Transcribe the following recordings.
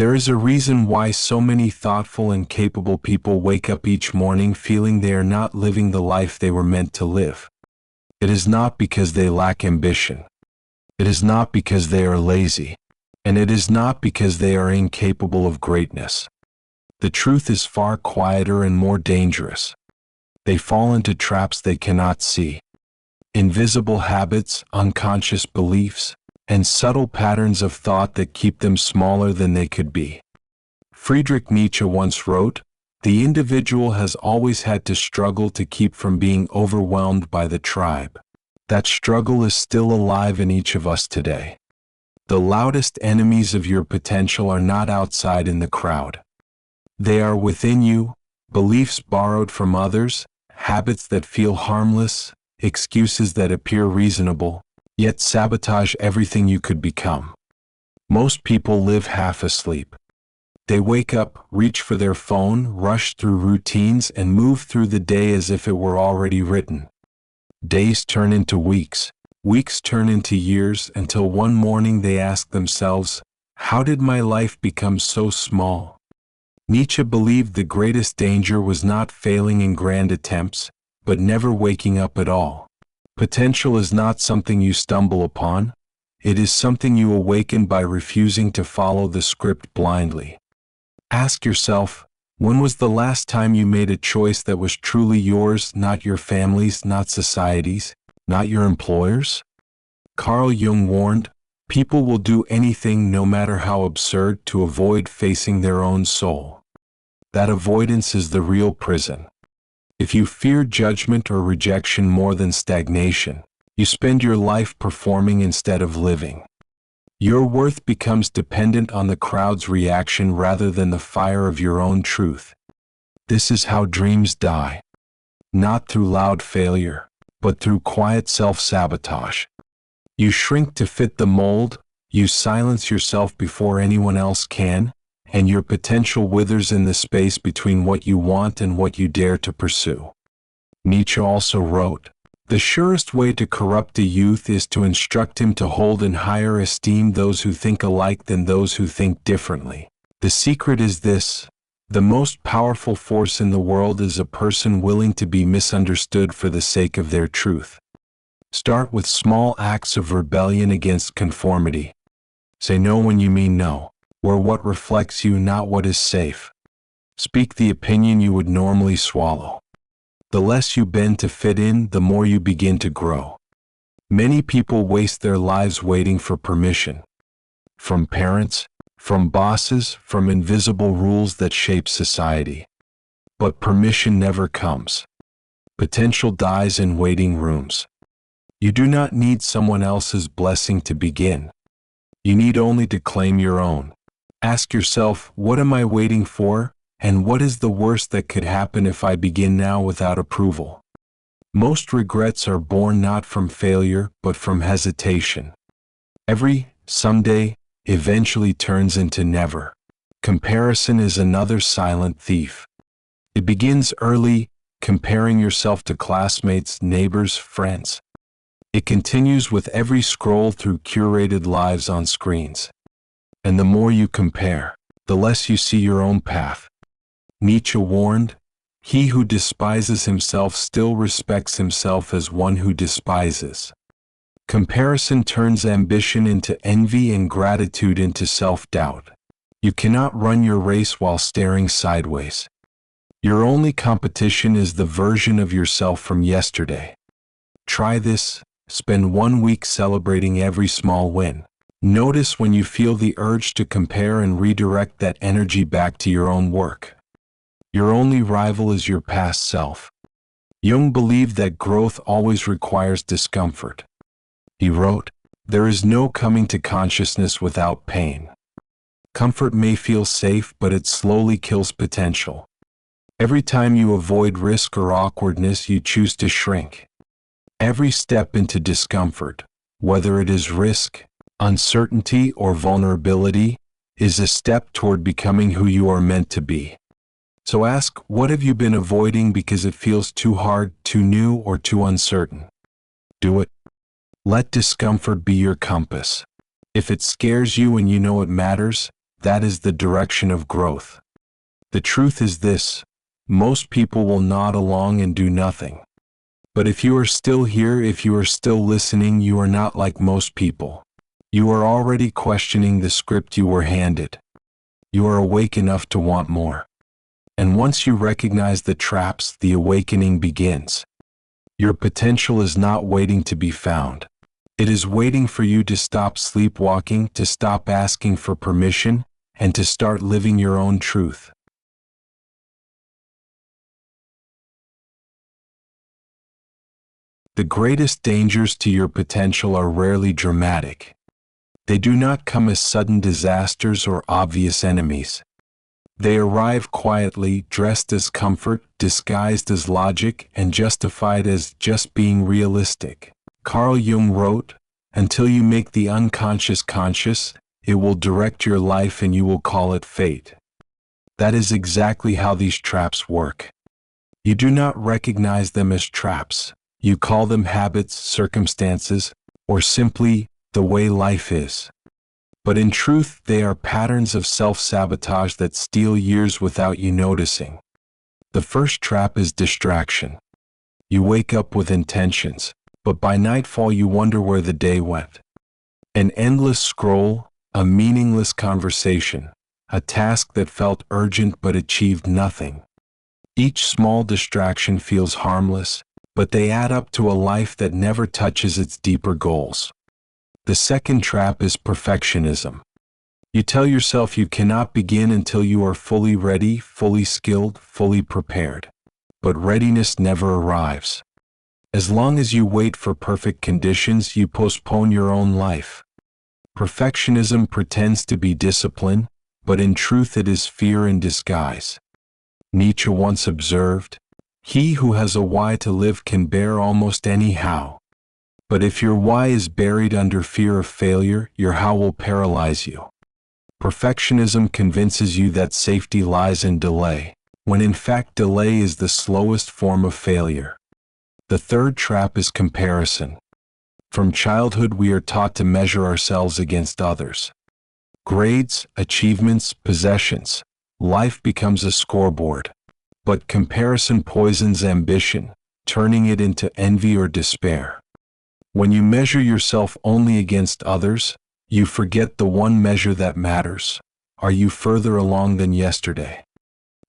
There is a reason why so many thoughtful and capable people wake up each morning feeling they are not living the life they were meant to live. It is not because they lack ambition. It is not because they are lazy. And it is not because they are incapable of greatness. The truth is far quieter and more dangerous. They fall into traps they cannot see. Invisible habits, unconscious beliefs, and subtle patterns of thought that keep them smaller than they could be. Friedrich Nietzsche once wrote, "The individual has always had to struggle to keep from being overwhelmed by the tribe. That struggle is still alive in each of us today." The loudest enemies of your potential are not outside in the crowd. They are within you, beliefs borrowed from others, habits that feel harmless, excuses that appear reasonable, yet sabotage everything you could become. Most people live half asleep. They wake up, reach for their phone, rush through routines, and move through the day as if it were already written. Days turn into weeks. Weeks turn into years until one morning they ask themselves, "How did my life become so small?" Nietzsche believed the greatest danger was not failing in grand attempts, but never waking up at all. Potential is not something you stumble upon. It is something you awaken by refusing to follow the script blindly. Ask yourself, when was the last time you made a choice that was truly yours, not your family's, not society's, not your employer's? Carl Jung warned, people will do anything, no matter how absurd, to avoid facing their own soul. That avoidance is the real prison. If you fear judgment or rejection more than stagnation, you spend your life performing instead of living. Your worth becomes dependent on the crowd's reaction rather than the fire of your own truth. This is how dreams die. Not through loud failure, but through quiet self-sabotage. You shrink to fit the mold, you silence yourself before anyone else can, and your potential withers in the space between what you want and what you dare to pursue. Nietzsche also wrote, "The surest way to corrupt a youth is to instruct him to hold in higher esteem those who think alike than those who think differently. The secret is this: the most powerful force in the world is a person willing to be misunderstood for the sake of their truth." Start with small acts of rebellion against conformity. Say no when you mean no. Wear what reflects you, not what is safe. Speak the opinion you would normally swallow. The less you bend to fit in, the more you begin to grow. Many people waste their lives waiting for permission. From parents, from bosses, from invisible rules that shape society. But permission never comes. Potential dies in waiting rooms. You do not need someone else's blessing to begin. You need only to claim your own. Ask yourself, what am I waiting for, and what is the worst that could happen if I begin now without approval? Most regrets are born not from failure, but from hesitation. Every someday eventually turns into never. Comparison is another silent thief. It begins early, comparing yourself to classmates, neighbors, friends. It continues with every scroll through curated lives on screens. And the more you compare, the less you see your own path. Nietzsche warned, "He who despises himself still respects himself as one who despises." Comparison turns ambition into envy and gratitude into self-doubt. You cannot run your race while staring sideways. Your only competition is the version of yourself from yesterday. Try this. Spend 1 week celebrating every small win. Notice when you feel the urge to compare and redirect that energy back to your own work. Your only rival is your past self. Jung believed that growth always requires discomfort. He wrote, "There is no coming to consciousness without pain." Comfort may feel safe, but it slowly kills potential. Every time you avoid risk or awkwardness, you choose to shrink. Every step into discomfort, whether it is risk, uncertainty, or vulnerability, is a step toward becoming who you are meant to be. So ask, what have you been avoiding because it feels too hard, too new, or too uncertain? Do it. Let discomfort be your compass. If it scares you and you know it matters, that is the direction of growth. The truth is this: most people will nod along and do nothing. But if you are still here, if you are still listening, you are not like most people. You are already questioning the script you were handed. You are awake enough to want more. And once you recognize the traps, the awakening begins. Your potential is not waiting to be found. It is waiting for you to stop sleepwalking, to stop asking for permission, and to start living your own truth. The greatest dangers to your potential are rarely dramatic. They do not come as sudden disasters or obvious enemies. They arrive quietly, dressed as comfort, disguised as logic, and justified as just being realistic. Carl Jung wrote, "Until you make the unconscious conscious, it will direct your life and you will call it fate." That is exactly how these traps work. You do not recognize them as traps. You call them habits, circumstances, or simply the way life is. But in truth, they are patterns of self-sabotage that steal years without you noticing. The first trap is distraction. You wake up with intentions, but by nightfall you wonder where the day went. An endless scroll, a meaningless conversation, a task that felt urgent but achieved nothing. Each small distraction feels harmless, but they add up to a life that never touches its deeper goals. The second trap is perfectionism. You tell yourself you cannot begin until you are fully ready, fully skilled, fully prepared. But readiness never arrives. As long as you wait for perfect conditions, you postpone your own life. Perfectionism pretends to be discipline, but in truth it is fear in disguise. Nietzsche once observed, "He who has a why to live can bear almost any how." But if your why is buried under fear of failure, your how will paralyze you. Perfectionism convinces you that safety lies in delay, when in fact delay is the slowest form of failure. The third trap is comparison. From childhood we are taught to measure ourselves against others. Grades, achievements, possessions. Life becomes a scoreboard. But comparison poisons ambition, turning it into envy or despair. When you measure yourself only against others, you forget the one measure that matters. Are you further along than yesterday?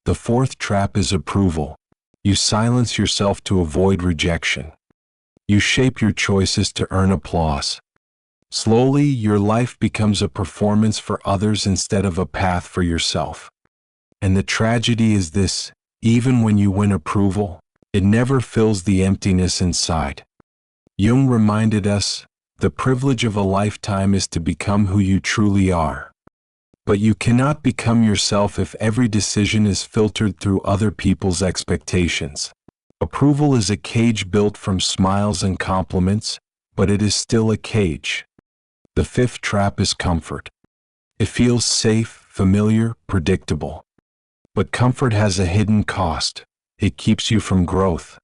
The fourth trap is approval. You silence yourself to avoid rejection. You shape your choices to earn applause. Slowly, your life becomes a performance for others instead of a path for yourself. And the tragedy is this: even when you win approval, it never fills the emptiness inside. Jung reminded us, the privilege of a lifetime is to become who you truly are. But you cannot become yourself if every decision is filtered through other people's expectations. Approval is a cage built from smiles and compliments, but it is still a cage. The fifth trap is comfort. It feels safe, familiar, predictable. But comfort has a hidden cost. It keeps you from growth.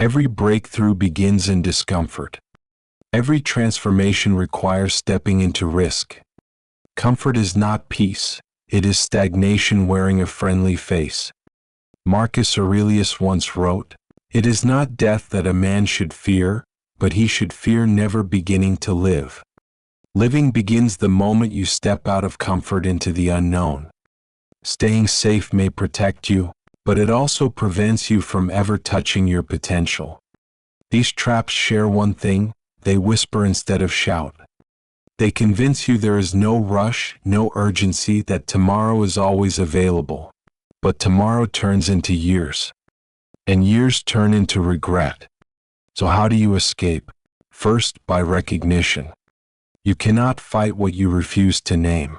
Every breakthrough begins in discomfort. Every transformation requires stepping into risk. Comfort is not peace. It is stagnation wearing a friendly face. Marcus Aurelius once wrote, "It is not death that a man should fear, but he should fear never beginning to live." Living begins the moment you step out of comfort into the unknown. Staying safe may protect you, but it also prevents you from ever touching your potential. These traps share one thing: they whisper instead of shout. They convince you there is no rush, no urgency, that tomorrow is always available. But tomorrow turns into years. And years turn into regret. So how do you escape? First, by recognition. You cannot fight what you refuse to name.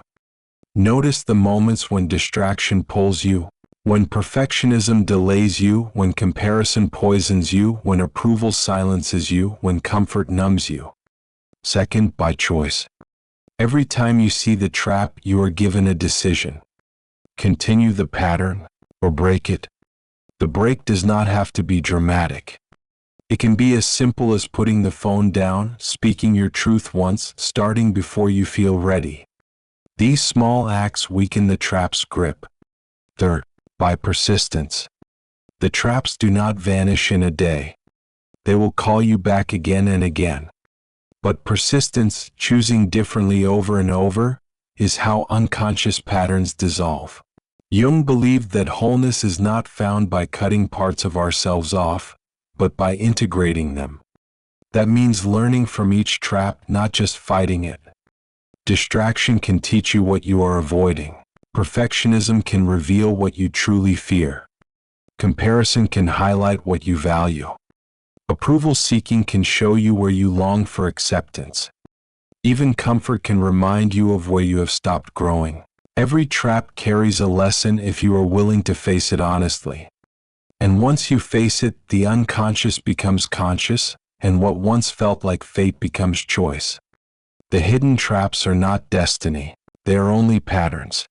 Notice the moments when distraction pulls you, when perfectionism delays you, when comparison poisons you, when approval silences you, when comfort numbs you. Second, by choice. Every time you see the trap, you are given a decision. Continue the pattern, or break it. The break does not have to be dramatic. It can be as simple as putting the phone down, speaking your truth once, starting before you feel ready. These small acts weaken the trap's grip. Third, by persistence. The traps do not vanish in a day. They will call you back again and again. But persistence, choosing differently over and over, is how unconscious patterns dissolve. Jung believed that wholeness is not found by cutting parts of ourselves off, but by integrating them. That means learning from each trap, not just fighting it. Distraction can teach you what you are avoiding. Perfectionism can reveal what you truly fear. Comparison can highlight what you value. Approval seeking can show you where you long for acceptance. Even comfort can remind you of where you have stopped growing. Every trap carries a lesson if you are willing to face it honestly. And once you face it, the unconscious becomes conscious, and what once felt like fate becomes choice. The hidden traps are not destiny, they are only patterns.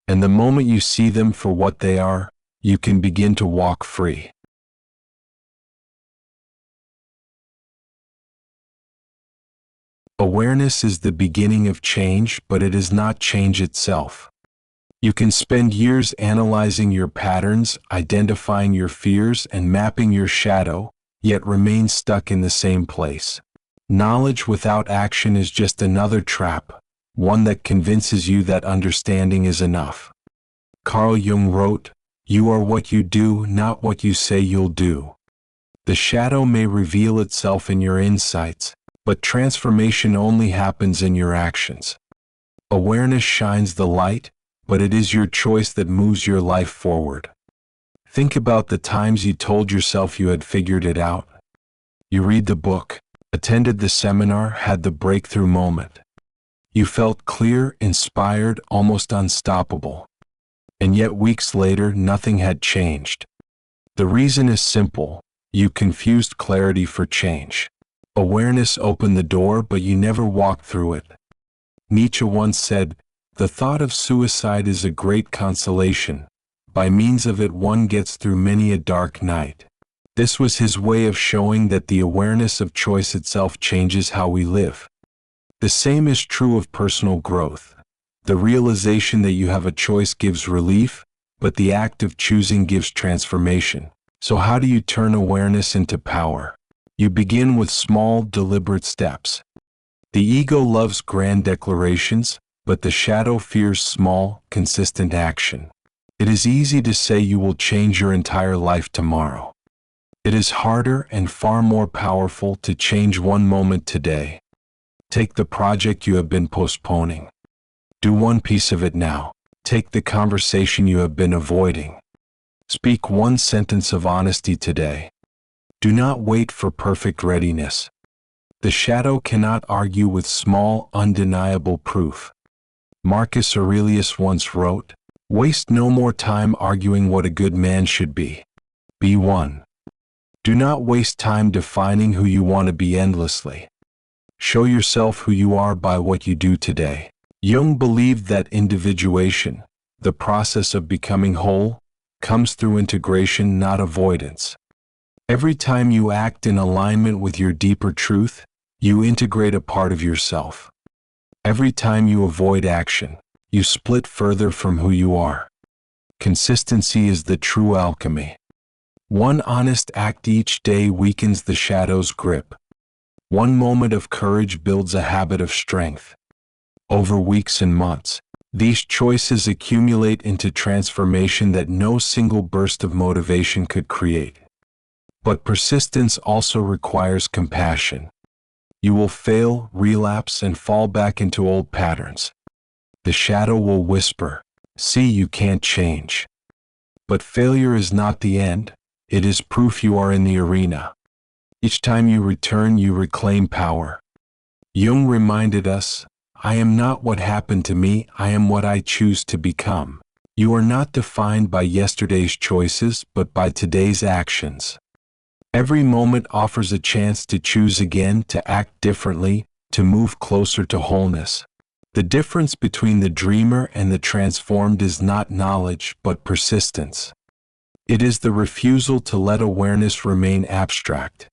And the moment you see them for what they are, you can begin to walk free. Awareness is the beginning of change, but it is not change itself. You can spend years analyzing your patterns, identifying your fears, and mapping your shadow, yet remain stuck in the same place. Knowledge without action is just another trap, one that convinces you that understanding is enough. Carl Jung wrote, "You are what you do, not what you say you'll do." The shadow may reveal itself in your insights, but transformation only happens in your actions. Awareness shines the light, but it is your choice that moves your life forward. Think about the times you told yourself you had figured it out. You read the book, attended the seminar, had the breakthrough moment. You felt clear, inspired, almost unstoppable. And yet weeks later, nothing had changed. The reason is simple: you confused clarity for change. Awareness opened the door, but you never walked through it. Nietzsche once said, "The thought of suicide is a great consolation. By means of it one gets through many a dark night." This was his way of showing that the awareness of choice itself changes how we live. The same is true of personal growth. The realization that you have a choice gives relief, but the act of choosing gives transformation. So how do you turn awareness into power? You begin with small, deliberate steps. The ego loves grand declarations, but the shadow fears small, consistent action. It is easy to say you will change your entire life tomorrow. It is harder and far more powerful to change one moment today. Take the project you have been postponing. Do one piece of it now. Take the conversation you have been avoiding. Speak one sentence of honesty today. Do not wait for perfect readiness. The shadow cannot argue with small, undeniable proof. Marcus Aurelius once wrote, "Waste no more time arguing what a good man should be. Be one." Do not waste time defining who you want to be endlessly. Show yourself who you are by what you do today. Jung believed that individuation, the process of becoming whole, comes through integration, not avoidance. Every time you act in alignment with your deeper truth, you integrate a part of yourself. Every time you avoid action, you split further from who you are. Consistency is the true alchemy. One honest act each day weakens the shadow's grip. One moment of courage builds a habit of strength. Over weeks and months, these choices accumulate into transformation that no single burst of motivation could create. But persistence also requires compassion. You will fail, relapse, and fall back into old patterns. The shadow will whisper, "See, you can't change." But failure is not the end, it is proof you are in the arena. Each time you return, you reclaim power. Jung reminded us, "I am not what happened to me, I am what I choose to become." You are not defined by yesterday's choices, but by today's actions. Every moment offers a chance to choose again, to act differently, to move closer to wholeness. The difference between the dreamer and the transformed is not knowledge, but persistence. It is the refusal to let awareness remain abstract.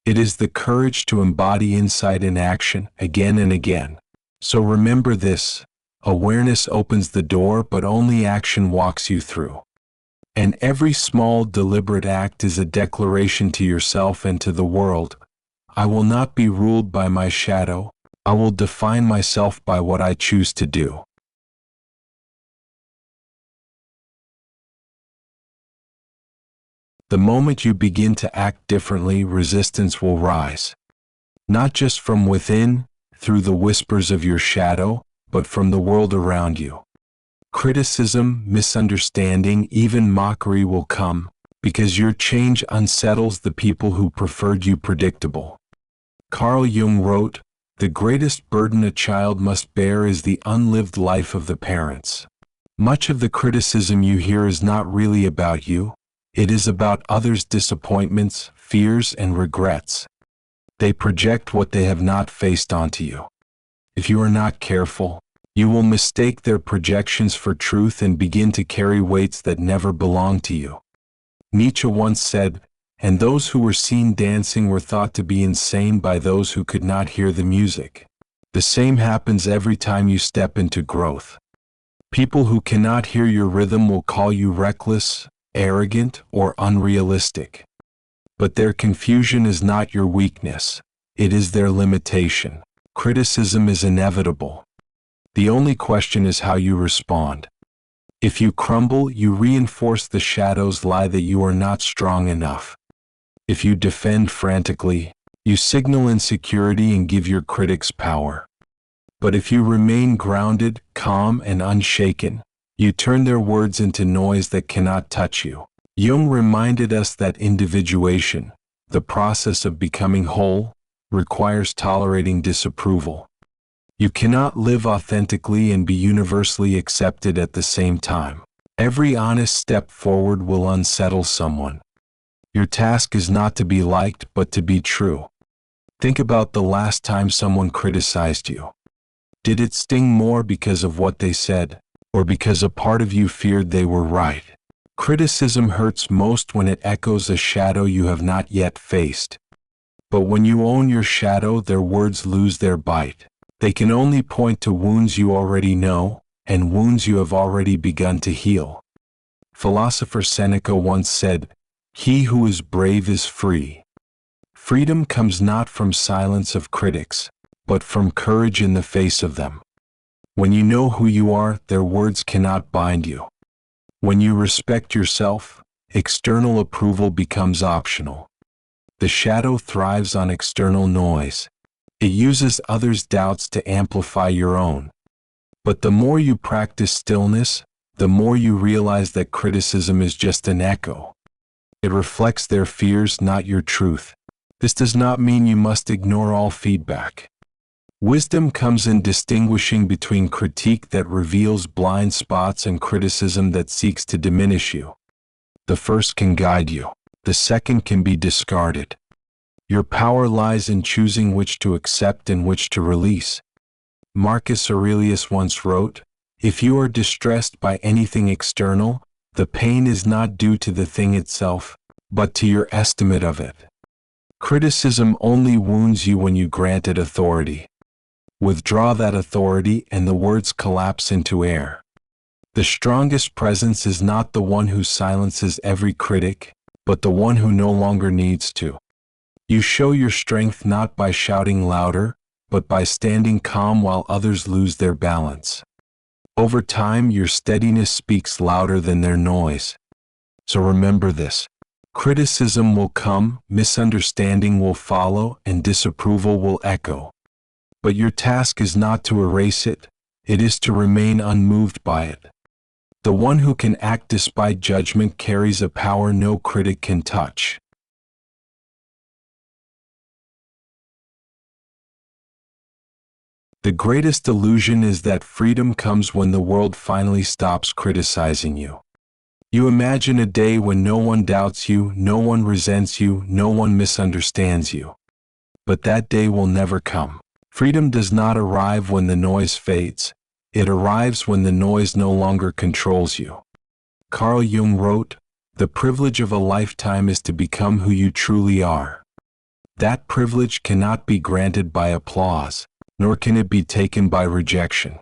It is the courage to embody insight in action again and again. So remember this: Awareness opens the door, but only action walks you through. And every small, deliberate act is a declaration to yourself and to the world. I will not be ruled by my shadow. I will define myself by what I choose to do. The moment you begin to act differently, resistance will rise. Not just from within, through the whispers of your shadow, but from the world around you. Criticism, misunderstanding, even mockery will come, because your change unsettles the people who preferred you predictable. Carl Jung wrote, "The greatest burden a child must bear is the unlived life of the parents." Much of the criticism you hear is not really about you. It is about others' disappointments, fears, and regrets. They project what they have not faced onto you. If you are not careful, you will mistake their projections for truth and begin to carry weights that never belonged to you. Nietzsche once said, "And those who were seen dancing were thought to be insane by those who could not hear the music." The same happens every time you step into growth. People who cannot hear your rhythm will call you reckless, arrogant, or unrealistic. But their confusion is not your weakness, it is their limitation. Criticism is inevitable. The only question is how you respond. If you crumble, you reinforce the shadow's lie that you are not strong enough. If you defend frantically, you signal insecurity and give your critics power. But if you remain grounded, calm, and unshaken, you turn their words into noise that cannot touch you. Jung reminded us that individuation, the process of becoming whole, requires tolerating disapproval. You cannot live authentically and be universally accepted at the same time. Every honest step forward will unsettle someone. Your task is not to be liked, but to be true. Think about the last time someone criticized you. Did it sting more because of what they said, or because a part of you feared they were right? Criticism hurts most when it echoes a shadow you have not yet faced. But when you own your shadow, their words lose their bite. They can only point to wounds you already know, and wounds you have already begun to heal. Philosopher Seneca once said, "He who is brave is free." Freedom comes not from silence of critics, but from courage in the face of them. When you know who you are, their words cannot bind you. When you respect yourself, external approval becomes optional. The shadow thrives on external noise. It uses others' doubts to amplify your own. But the more you practice stillness, the more you realize that criticism is just an echo. It reflects their fears, not your truth. This does not mean you must ignore all feedback. Wisdom comes in distinguishing between critique that reveals blind spots and criticism that seeks to diminish you. The first can guide you. The second can be discarded. Your power lies in choosing which to accept and which to release. Marcus Aurelius once wrote, "If you are distressed by anything external, the pain is not due to the thing itself, but to your estimate of it." Criticism only wounds you when you grant it authority. Withdraw that authority and the words collapse into air. The strongest presence is not the one who silences every critic, but the one who no longer needs to. You show your strength not by shouting louder, but by standing calm while others lose their balance. Over time, your steadiness speaks louder than their noise. So remember this. Criticism will come, misunderstanding will follow, and disapproval will echo. But your task is not to erase it, it is to remain unmoved by it. The one who can act despite judgment carries a power no critic can touch. The greatest illusion is that freedom comes when the world finally stops criticizing you. You imagine a day when no one doubts you, no one resents you, no one misunderstands you. But that day will never come. Freedom does not arrive when the noise fades. It arrives when the noise no longer controls you. Carl Jung wrote, "The privilege of a lifetime is to become who you truly are." That privilege cannot be granted by applause, nor can it be taken by rejection.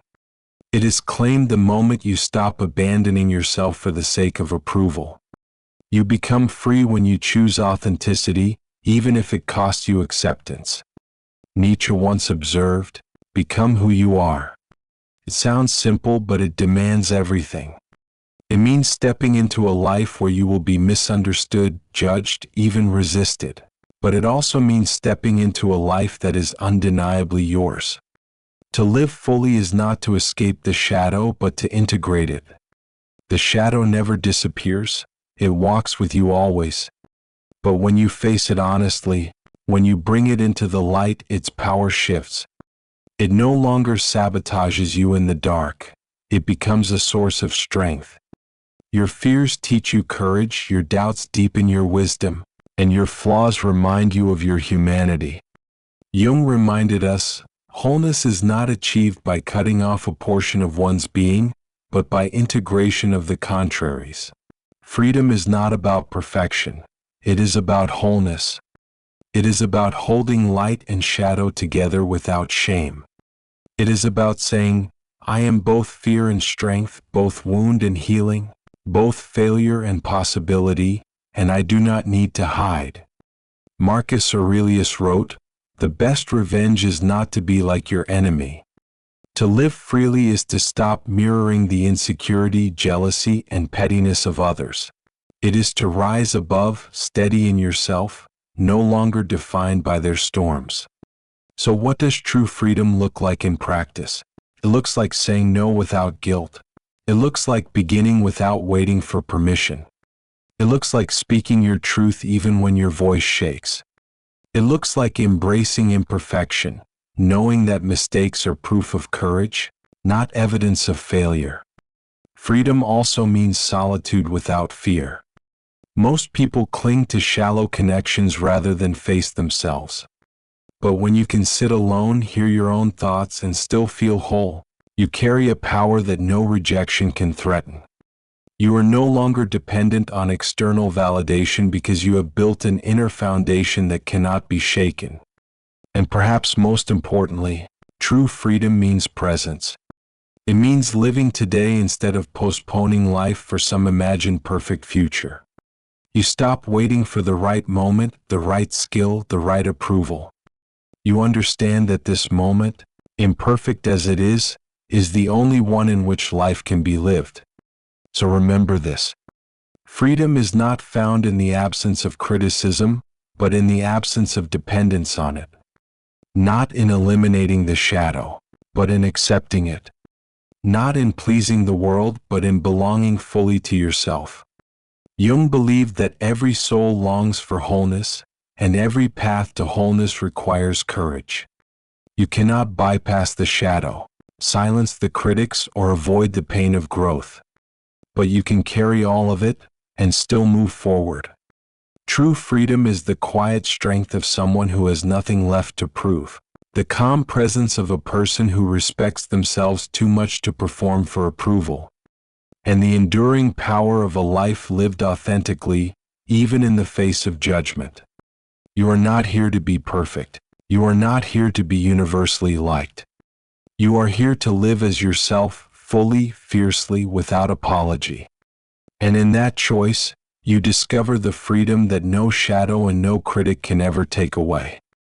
It is claimed the moment you stop abandoning yourself for the sake of approval. You become free when you choose authenticity, even if it costs you acceptance. Nietzsche once observed, "Become who you are." It sounds simple, but it demands everything. It means stepping into a life where you will be misunderstood, judged, even resisted. But it also means stepping into a life that is undeniably yours. To live fully is not to escape the shadow, but to integrate it. The shadow never disappears, it walks with you always. But when you face it honestly, when you bring it into the light, its power shifts. It no longer sabotages you in the dark, it becomes a source of strength. Your fears teach you courage, your doubts deepen your wisdom, and your flaws remind you of your humanity. Jung reminded us, wholeness is not achieved by cutting off a portion of one's being, but by integration of the contraries. Freedom is not about perfection, it is about wholeness. It is about holding light and shadow together without shame. It is about saying, I am both fear and strength, both wound and healing, both failure and possibility, and I do not need to hide. Marcus Aurelius wrote, "The best revenge is not to be like your enemy." To live freely is to stop mirroring the insecurity, jealousy, and pettiness of others. It is to rise above, steady in yourself, no longer defined by their storms. So what does true freedom look like in practice? It looks like saying no without guilt. It looks like beginning without waiting for permission. It looks like speaking your truth even when your voice shakes. It looks like embracing imperfection, knowing that mistakes are proof of courage, not evidence of failure. Freedom also means solitude without fear. Most people cling to shallow connections rather than face themselves. But when you can sit alone, hear your own thoughts, and still feel whole, you carry a power that no rejection can threaten. You are no longer dependent on external validation because you have built an inner foundation that cannot be shaken. And perhaps most importantly, true freedom means presence. It means living today instead of postponing life for some imagined perfect future. You stop waiting for the right moment, the right skill, the right approval. You understand that this moment, imperfect as it is the only one in which life can be lived. So remember this. Freedom is not found in the absence of criticism, but in the absence of dependence on it. Not in eliminating the shadow, but in accepting it. Not in pleasing the world, but in belonging fully to yourself. Jung believed that every soul longs for wholeness, and every path to wholeness requires courage. You cannot bypass the shadow, silence the critics, or avoid the pain of growth. But you can carry all of it, and still move forward. True freedom is the quiet strength of someone who has nothing left to prove, the calm presence of a person who respects themselves too much to perform for approval, and the enduring power of a life lived authentically, even in the face of judgment. You are not here to be perfect. You are not here to be universally liked. You are here to live as yourself, fully, fiercely, without apology. And in that choice, you discover the freedom that no shadow and no critic can ever take away.